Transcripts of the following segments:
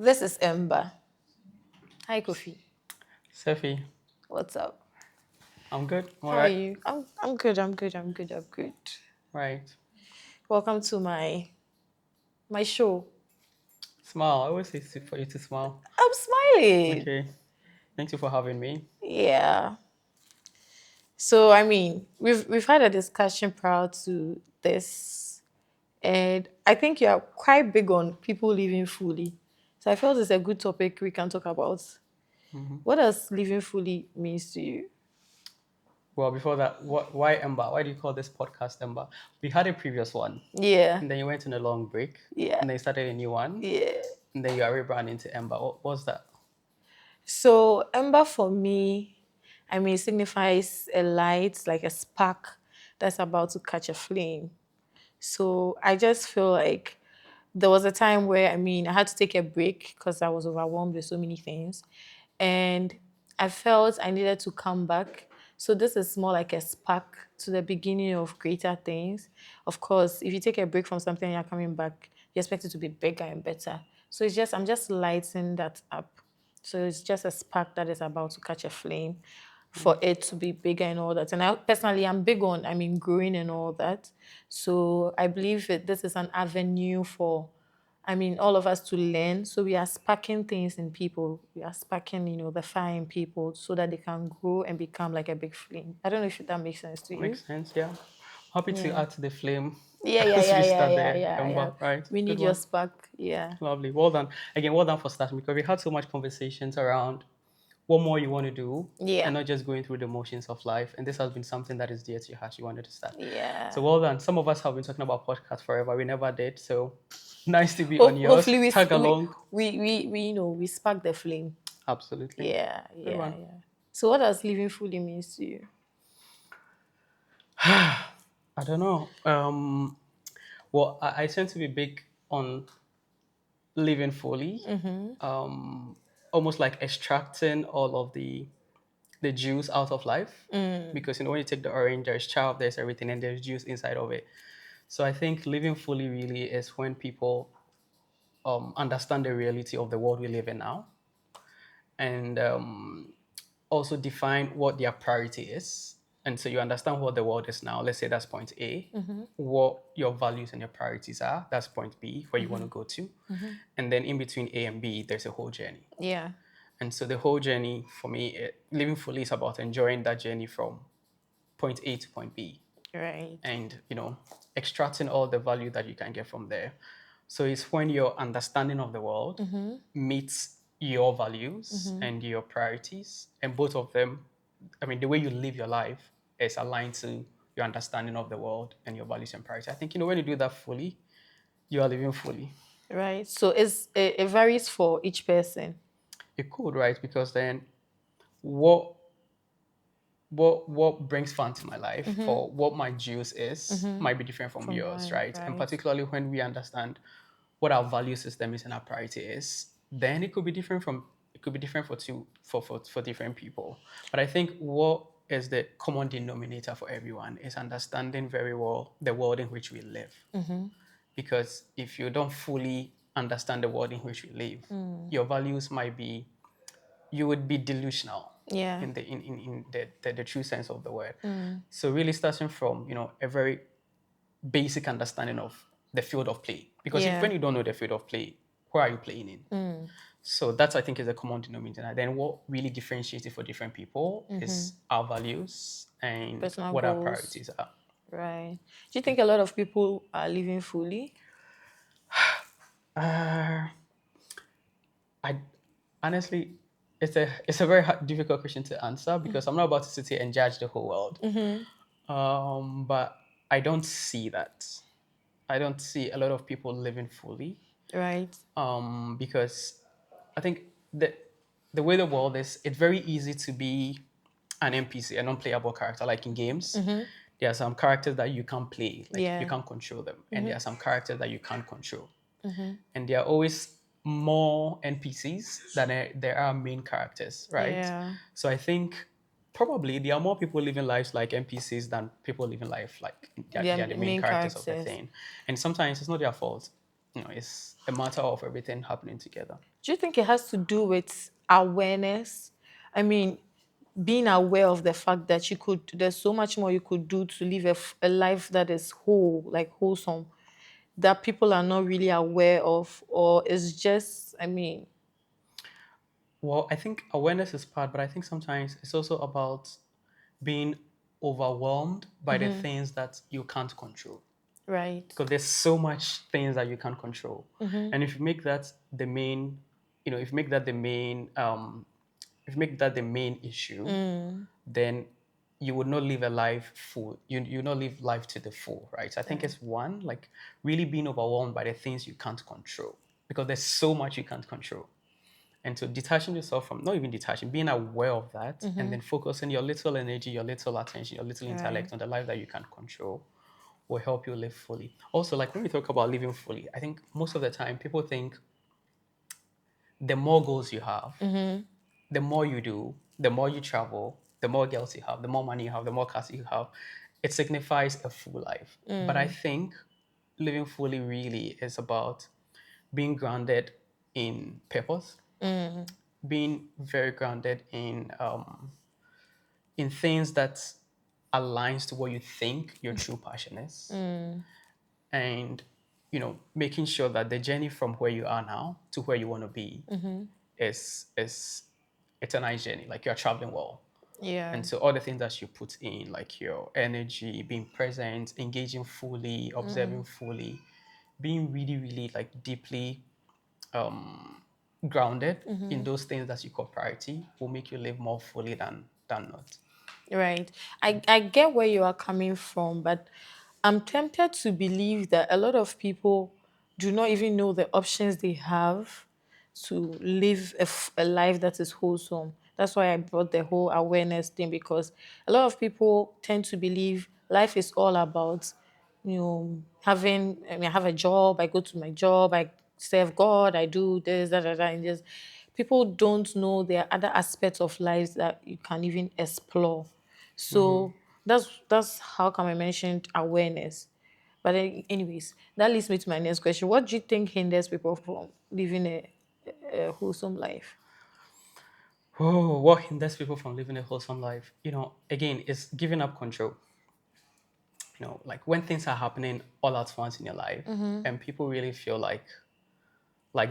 This is Ember. Hi, Kofi. Seffy, What's up? I'm good. I'm all How are right. you? I'm good. I'm good. Right. Welcome to my show. Smile. I always say for you to smile. I'm smiling. Okay. Thank you for having me. Yeah. So we've had a discussion prior to this, and I think you're quite big on people living fully. So I felt it's a good topic we can talk about. hmm What does living fully means to you? Well, before that, why Ember? Why do you call this podcast Ember? We had a previous one, Yeah. and then you went on a long break, Yeah. and then you started a new one, Yeah. and then you are rebranding to Ember. What's that? So ember for me, signifies a light, like a spark that's about to catch a flame. So I just feel like there was a time where I had to take a break because I was overwhelmed with so many things. And I felt I needed to come back. So this is more like a spark to the beginning of greater things. Of course, if you take a break from something and you're coming back, you expect it to be bigger and better. So I'm just lighting that up. So it's just a spark that is about to catch a flame for it to be bigger and all that. And I personally, I'm big on, growing and all that. So I believe that this is an avenue for, all of us to learn. So we are sparking things in people. We are sparking, the fire in people so that they can grow and become like a big flame. I don't know if that makes sense to you. Makes sense. Yeah. Happy to Yeah. add to the flame Yeah, yeah, as yeah, we yeah, start yeah, the yeah, yeah. Ember. Right. We Good need your one. spark. Yeah. Lovely. Well done. Again, well done for starting because we had so much conversations around what more you want to do Yeah. and not just going through the motions of life. And this has been something that is dear to your heart. You wanted to start. So Yeah. well done. Some of us have been talking about podcasts forever. We never did. So nice to be on yours. Hopefully Tag along. we spark the flame. Absolutely. Yeah, Good yeah, one. yeah. So what does living fully means to you? I don't know. Well, I tend to be big on living fully. Um, Almost like extracting all of the juice out of life. Because when you take the orange, there's chaff, there's everything, and there's juice inside of it. So I think living fully really is when people understand the reality of the world we live in now, and also define what their priority is. And so you understand what the world is now. Let's say that's point A. What your values and your priorities are. That's point B, where you want to go to. And then in between A and B, there's a whole journey. Yeah. And so the whole journey for me, living fully is about enjoying that journey from point A to point B, Right. and extracting all the value that you can get from there. So it's when your understanding of the world meets your values and your priorities, and both of them, the way you live your life is aligned to your understanding of the world and your values and priorities. I think when you do that fully, you are living fully. Right. So it varies for each person. It could, right? Because then what what brings fun to my life or what my juice is might be different from From yours, mine, right? And right. particularly when we understand what our value system is and our priority is, then it could be different for different people. But I think what is the common denominator for everyone is understanding very well the world in which we live. Because if you don't fully understand the world in which we live, your values might be you would be delusional Yeah. in the true sense of the word. So really starting from a very basic understanding of the field of play. Because if Yeah. when you don't know the field of play, where are you playing in? So that's I think is a common denominator. And then what really differentiates it for different people is our values and Personal what our goals. priorities are. Right. Do you think a lot of people are living fully? Uh, I honestly, it's a very difficult question to answer because I'm not about to sit here and judge the whole world. But I don't see that. I don't see a lot of people living fully. Right. Because I think the way the world is, it's very easy to be an NPC, a non-playable character, like in games. There are some characters that you can't play, like you Yeah. can't control them, and there are some characters that you can't control, and there are always more NPCs than there are main characters, right? Yeah. So I think probably there are more people living lives like NPCs than people living life like They they're are the the main main characters of the characters. thing, and sometimes it's not their fault. it's a matter of everything happening together. Do you think it has to do with awareness? I mean, being aware of the fact that there's so much more you could do to live a life that is whole, like wholesome, that people are not really aware of, or it's just, I mean, Well, I think awareness is part, but I think sometimes it's also about being overwhelmed by the things that you can't control. right. Because there's so much things that you can't control. And if you make that the main, if you make that the main, if you make that the main issue, then you would not live a life full. You not live life to the full, right? So I think it's one, like really being overwhelmed by the things you can't control, because there's so much you can't control. And so detaching yourself from, not even detaching, being aware of that, and then focusing your little energy, your little attention, your little Right. intellect on the life that you can't control will help you live fully. Also, like when we talk about living fully, I think most of the time people think the more goals you have, the more you do, the more you travel, the more girls you have, the more money you have, the more cars you have, it signifies a full life. But I think living fully really is about being grounded in purpose, being very grounded in things that aligns to what you think your true passion is, and making sure that the journey from where you are now to where you want to be is it's a nice journey, like you're traveling well. Yeah. And so all the things that you put in, like your energy, being present, engaging fully, observing fully, being really really like deeply grounded in those things that you call priority, will make you live more fully than not. Right. I get where you are coming from, but I'm tempted to believe that a lot of people do not even know the options they have to live a life that is wholesome. That's why I brought the whole awareness thing, because a lot of people tend to believe life is all about, having, I mean, I have a job, I go to my job, I serve God, I do this, that, that, that, and just people don't know there are other aspects of lives that you can even explore. So that's how come I mentioned awareness. But anyways, that leads me to my next question. What do you think hinders people from living a wholesome life? Oh, what hinders people from living a wholesome life? Again, it's giving up control. Like when things are happening all at once in your life, and people really feel like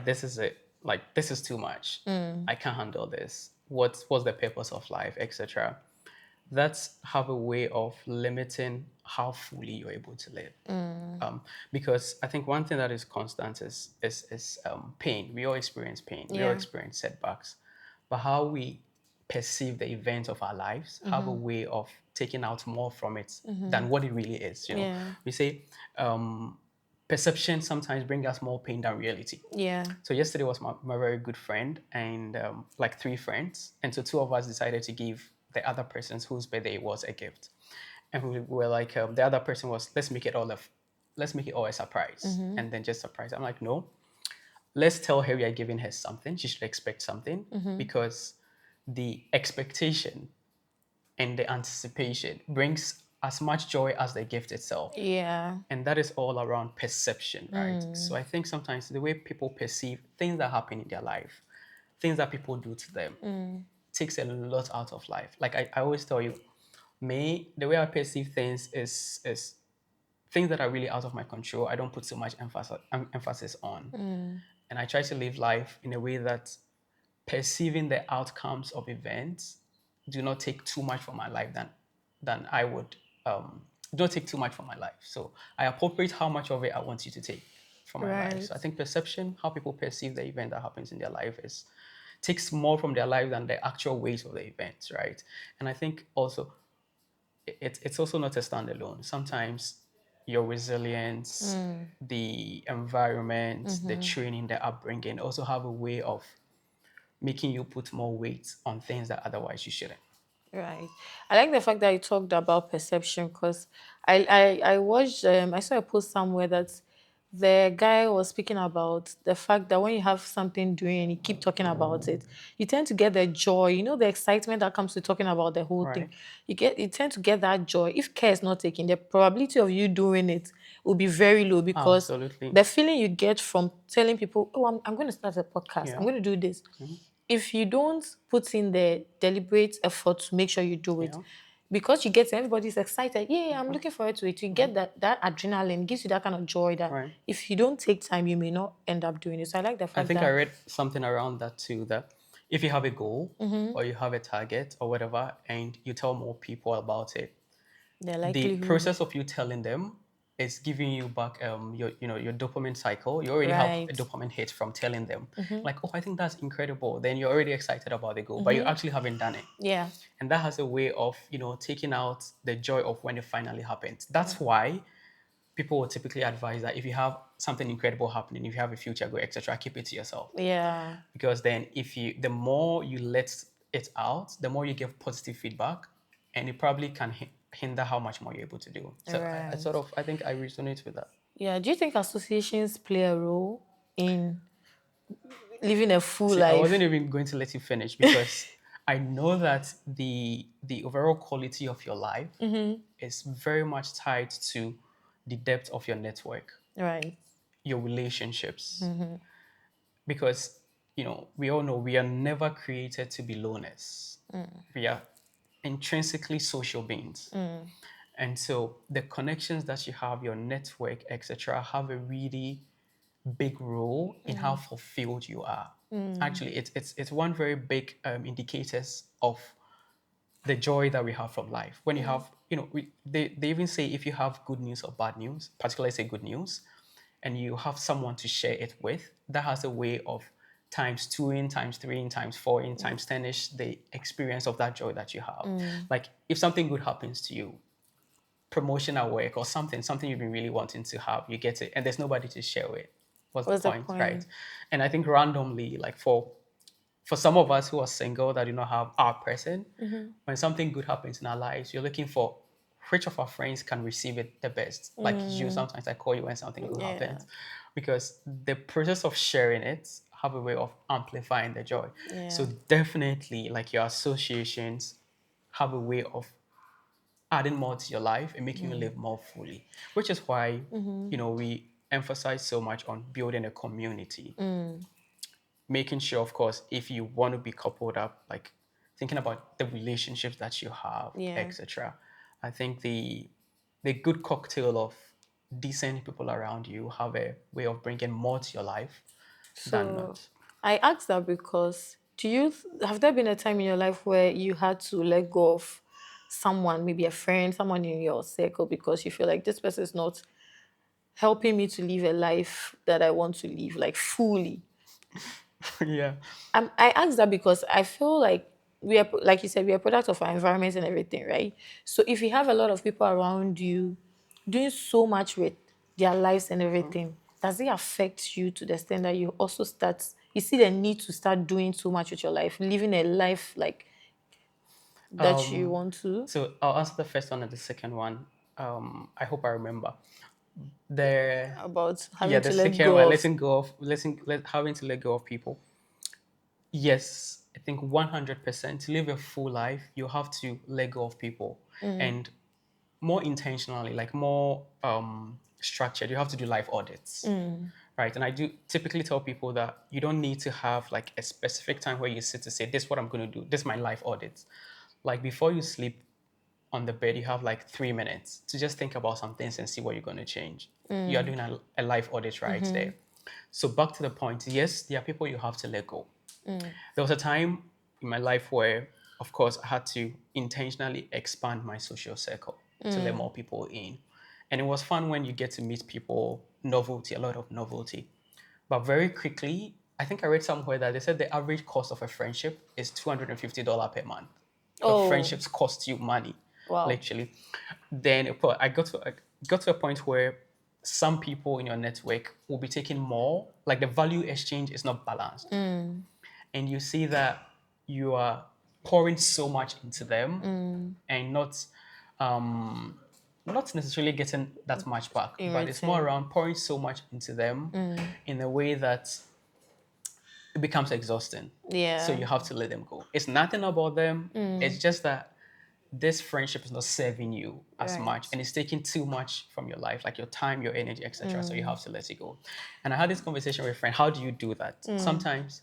this is it, like this is too much. I can't handle this. What's the purpose of life, etc. That's have a way of limiting how fully you're able to live. Because I think one thing that is constant is pain. We all experience pain. We all Yeah. experience setbacks, but how we perceive the events of our lives have a way of taking out more from it than what it really is. Yeah. We say perception sometimes brings us more pain than reality. Yeah. So yesterday was my very good friend and like three friends, and so two of us decided to give the other person's whose birthday it was a gift, and we were like, the other person was, let's make it all a surprise, and then just surprise. I'm like, no, let's tell her we are giving her something. She should expect something, because the expectation and the anticipation brings as much joy as the gift itself. Yeah. And that is all around perception, right? So I think sometimes the way people perceive things that happen in their life, things that people do to them, takes a lot out of life. Like I always tell you, me, the way I perceive things is things that are really out of my control. I don't put so much emphasis on. And I try to live life in a way that perceiving the outcomes of events do not take too much from my life than I would don't take too much from my life. So I appropriate how much of it I want you to take from my life. Right. So I think perception, how people perceive the event that happens in their life, is takes more from their life than the actual weight of the events, right? And I think also it's also not a standalone. Sometimes your resilience, the environment, the training, the upbringing also have a way of making you put more weight on things that otherwise you shouldn't. Right. I like the fact that you talked about perception, because I watched, I saw a post somewhere that the guy was speaking about the fact that when you have something doing and you keep talking about it, you tend to get the joy, the excitement that comes to talking about the whole thing. Right. You tend to get that joy. If care is not taken, the probability of you doing it will be very low because Absolutely. the feeling you get from telling people, oh, I'm going to start a podcast, I'm Yeah. going to do this. If you don't put in the deliberate effort to make sure you do it, Yeah. because you get everybody's excited, yeah, I'm looking forward to it. You get that adrenaline, gives you that kind of joy that Right. if you don't take time, you may not end up doing it. So I like the I fact think I that read something around that too, that if you have a goal mm-hmm. or you have a target or whatever, and you tell more people about it, the the likelihood, process of you telling them is giving you back your your dopamine cycle. You already have a right? dopamine hit from telling them, Mm-hmm. like, oh, I think that's incredible. Then you're already excited about the goal, but you Mm-hmm. actually haven't done it. Yeah. And that has a way of taking out the joy of when it finally happens. That's why people will typically advise that if you have something incredible happening, if you have a future goal, etc., keep it to yourself. Yeah. Because then the more you let it out, the more you give positive feedback, and it probably can hinder how much more you're able to do. So I Right. sort of, I think I resonate with that. Yeah. Do you think associations play a role in living a full See, I wasn't life? even going to let you finish because I know that the overall quality of your life is very much tied to the depth of your network, Right. your relationships. Because we all know we are never created to be loners. We are intrinsically social beings. And so the connections that you have, your network, etc., have a really big role in how fulfilled you are. Actually, it's one very big indicators of the joy that we have from life. When you have, they even say if you have good news or bad news, particularly say good news, and you have someone to share it with, that has a way of times two in, times three in, times four in, times 10ish the experience of that joy that you have. Like if something good happens to you, promotion at work or something you've been really wanting to have, you get it, and there's nobody to share with. What's the What's the point, right? point? And I think randomly, like for some of us who are single that do not have our person, when something good happens in our lives, you're looking for which of our friends can receive it the best. Like you, sometimes I call you when something good Yeah. happens, because the process of sharing it have a way of amplifying the joy. So Yeah. definitely, like your associations have a way of adding more to your life and making you live more fully, which is why we emphasize so much on building a community, making sure, of course, if you want to be coupled up, like thinking about the relationships that you have, Yeah. etc. I think the good cocktail of decent people around you have a way of bringing more to your life than So not. I asked that because have there been a time in your life where you had to let go of someone, maybe a friend, someone in your circle, because you feel like this person is not helping me to live a life that I want to live, like fully? Yeah. I asked that because I feel like we are, like you said, we are products of our environment and everything, right? So if you have a lot of people around you doing so much with their lives and everything, does it affect you to the extent that you also you see the need to start doing so much with your life, living a life like that you Um, want to? so I'll answer the first one and the second one. I hope I remember. The About Yeah, having the to let second one, go of. letting go of having to let go of people. Yes, I think 100% to live a full life, you have to let go of people, and more intentionally, like more structured. You have to do life audits, right? And I do typically tell people that you don't need to have like a specific time where you sit to say, "This is what I'm going to do. This is my life audit." Like before you sleep on the bed, you have like 3 minutes to just think about some things and see what you're going to change. You are doing a life audit right there. So back to the point, yes, there are people you have to let go. There was a time in my life where, of course, I had to intentionally expand my social circle to let more people in. And it was fun when you get to meet people, novelty, a lot of novelty. But very quickly, I think I read somewhere that they said the average cost of a friendship is $250 per month. Your Oh, friendships cost you money, wow. literally. Then but I got to a point where some people in your network will be taking more, like the value exchange is not balanced, and you see that you are pouring so much into them and um, not necessarily getting that much back, In but it's more return. around pouring so much into them in a way that it becomes exhausting. So Yeah. you have to let them go. It's nothing about them. It's just that this friendship is not serving you as Right. much and it's taking too much from your life, like your time, your energy, etc. So you have to let it go. And I had this conversation with a friend. How do you do that? Sometimes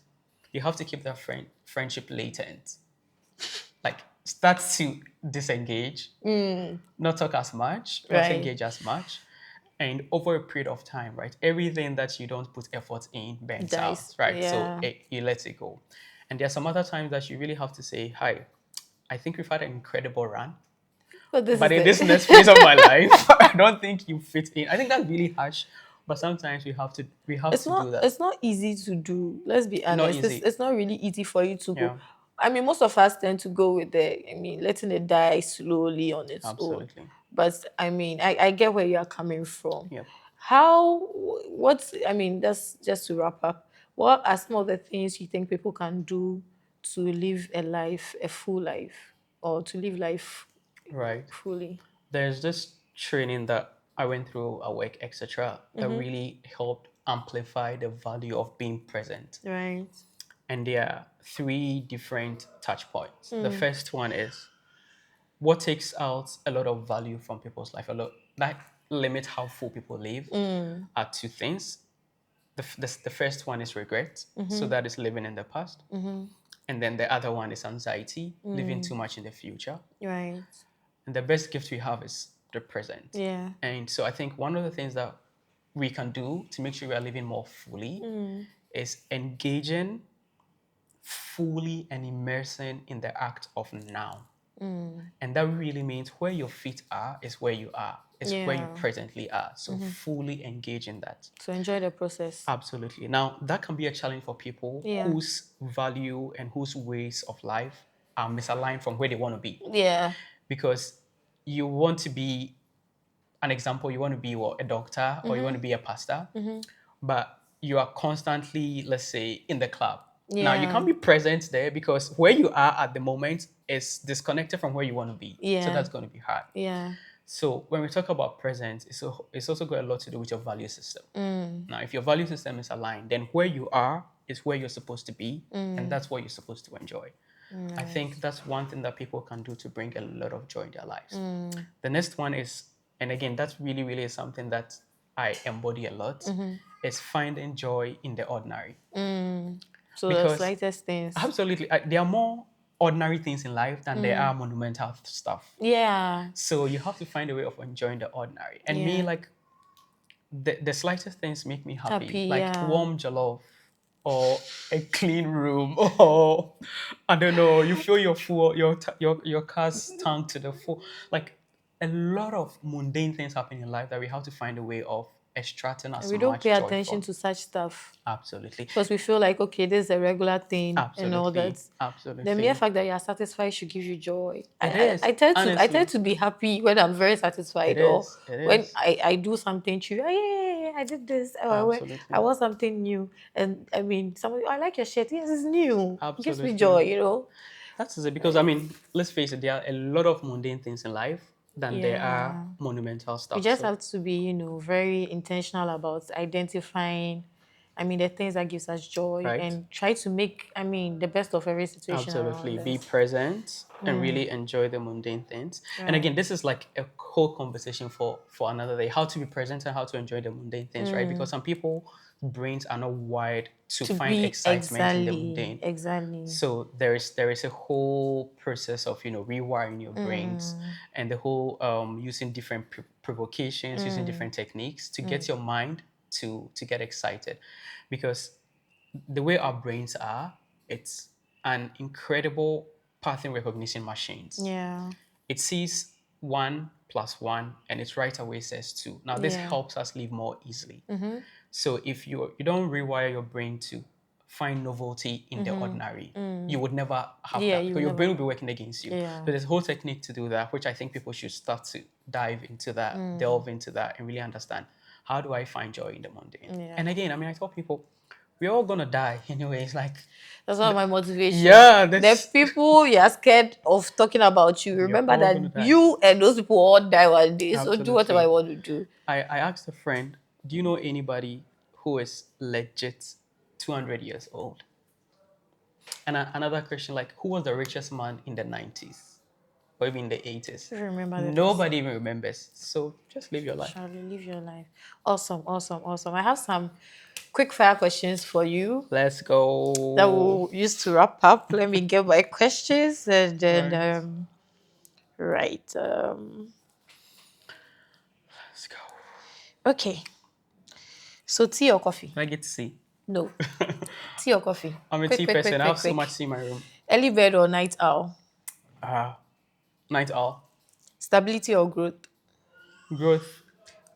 you have to keep that friendship latent. Like start to disengage, not talk as much, not Right. engage as much. And over a period of time, right, everything that you don't put effort in burns out, Dice. right? So Yeah. you let it go. And there are some other times that you really have to say, hi, I think we've had an incredible run. But this But is in this next it. phase of my life, I don't think you fit in. I think that's really harsh. But sometimes we have to do that. It's not easy to do. Let's be Not honest. easy. It's not really easy for you to go. Yeah, I mean, most of us tend to go with letting it die slowly on its own. absolutely. But I mean, I get where you are coming from. Yep. That's just to wrap up. What are some of the things you think people can do to live a full life, or to live life Right. fully? There's this training that I went through at work, etc., that really helped amplify the value of being present. Right. And there are three different touch points. The first one is what takes out a lot of value from people's life, a lot that limit how full people live are two things. The first one is regret, so that is living in the past. And then the other one is anxiety, living too much in the future. Right. And the best gift we have is the present. Yeah. And so I think one of the things that we can do to make sure we are living more fully is engaging fully and immersing in the act of now. And that really means where your feet are is where you are, is where you Yeah. presently are. So fully engage in that. So enjoy the process. Absolutely. Now, that can be a challenge for people Yeah. whose value and whose ways of life are misaligned from where they want to be. Yeah. Because you want to be an example, you want to be what, a doctor or you want to be a pastor, but you are constantly, let's say, in the club. Now, you Yeah. can't be present there because where you are at the moment is disconnected from where you want to be. So Yeah. that's going to be hard. Yeah. So when we talk about presence, it's also got a lot to do with your value system. Now, if your value system is aligned, then where you are is where you're supposed to be, and that's what you're supposed to enjoy. I think that's one thing that people can do to bring a lot of joy in their lives. The next one is, and again, that's really, really something that I embody a lot, is finding joy in the ordinary. So the Because slightest things. absolutely, there are more ordinary things in life than there are monumental stuff. Yeah. So you have to find a way of enjoying the ordinary. And me, Yeah. like the slightest things make me happy, Happy. like Yeah. warm jollof or a clean room, or I don't know, you feel your full your car's tank to the full. Like a lot of mundane things happen in life that we have to find a way of extracting And as we don't pay much joy attention from. to such stuff Absolutely, because we feel like, okay, this is a regular thing and all that. absolutely, The mere absolutely. fact that you are satisfied should give you joy. It I is tend honestly, to be happy when I'm very it satisfied, or is, it when is I do something true. Oh, yeah, I did this. Oh, I absolutely, want something new. And I mean, somebody, I like your shirt. Yes, it's new. It gives me absolutely. joy. That's it because I mean, let's face it, there are a lot of mundane things in life than there are Yeah. monumental We stuff. just So have to be, very intentional about identifying, the things that gives us joy, right, and try to make, the best of every situation absolutely, around be us. present and really enjoy the mundane things. And again, Right. this is like a whole conversation for another day. How to be present and how to enjoy the mundane things, right? Because some people brains are not wired to To find be excitement in the exactly, mundane. exactly. So there is a whole process of rewiring your brains and the whole using different provocations, using different techniques to get your mind to get excited, because the way our brains are, it's an incredible pattern recognition machines. Yeah. It sees 1 plus 1 and it right away says 2. Now this Yeah. helps us live more easily. So if you don't rewire your brain to find novelty in the ordinary, you would never have Yeah, that you because your brain never. will be working against you. Yeah. So there's a whole technique to do that, which I think people should start to dive into that, delve into that, and really understand, how do I find joy in the mundane? And Yeah. again, I mean, I tell people, we're all gonna die anyway. It's like, That's one of my motivation. yeah, The that's people you are scared of talking about you, you're remember all that gonna die. you and those people all die one day. So do whatever Absolutely. I want to do. I asked a friend, do you know anybody who is legit 200 years old? And another question, like, who was the richest man in the 90s? or even in the 80s. Remember the person. Nobody even remembers. So just live your life. Shall we live your life? Awesome, awesome, awesome. I have some quick fire questions for you Let's that go. we'll use to wrap up. Let me get my questions and then Right. right. Let's go. Okay. So tea or coffee? I get to see. No. Tea or coffee? I'm a Quick, tea quick, person. quick, I have quick, so quick. much tea in my room. Early bird or night owl? Ah, night owl. Stability or growth? Growth.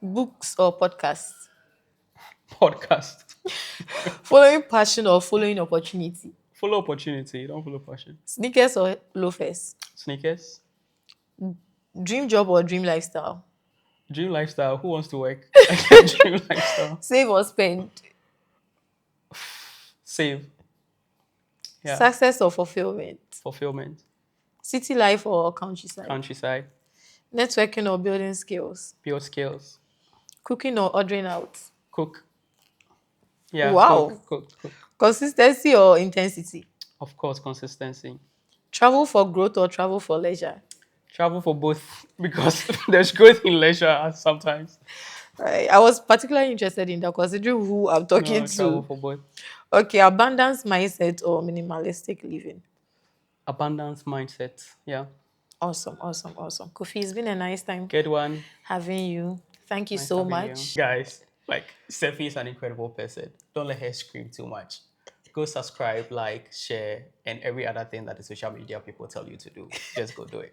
Books or podcasts? Podcast. Following passion or following opportunity? Follow opportunity. Don't follow passion. Sneakers or loafers? Sneakers. Dream job or dream lifestyle? Dream lifestyle. Who wants to work? I get dream lifestyle. Save or spend? Save. Yeah. Success or fulfillment? Fulfillment. City life or countryside? Countryside. Networking or building skills? Build skills. Cooking or ordering out? Cook. Yeah, Wow. cook. Consistency or intensity? Of course, consistency. Travel for growth or travel for leisure? Travel for both because there's growth in leisure sometimes. Right. I was particularly interested in that considering who I'm talking No, travel to. for both. Okay, abundance mindset or minimalistic living? Abundance mindset. Yeah. Awesome, awesome, awesome. Kofi, it's been a nice time Good one. having you. Thank you Nice so having you. much. Guys, like Seffy is an incredible person. Don't let her scream too much. Go subscribe, like, share, and every other thing that the social media people tell you to do. Just go do it.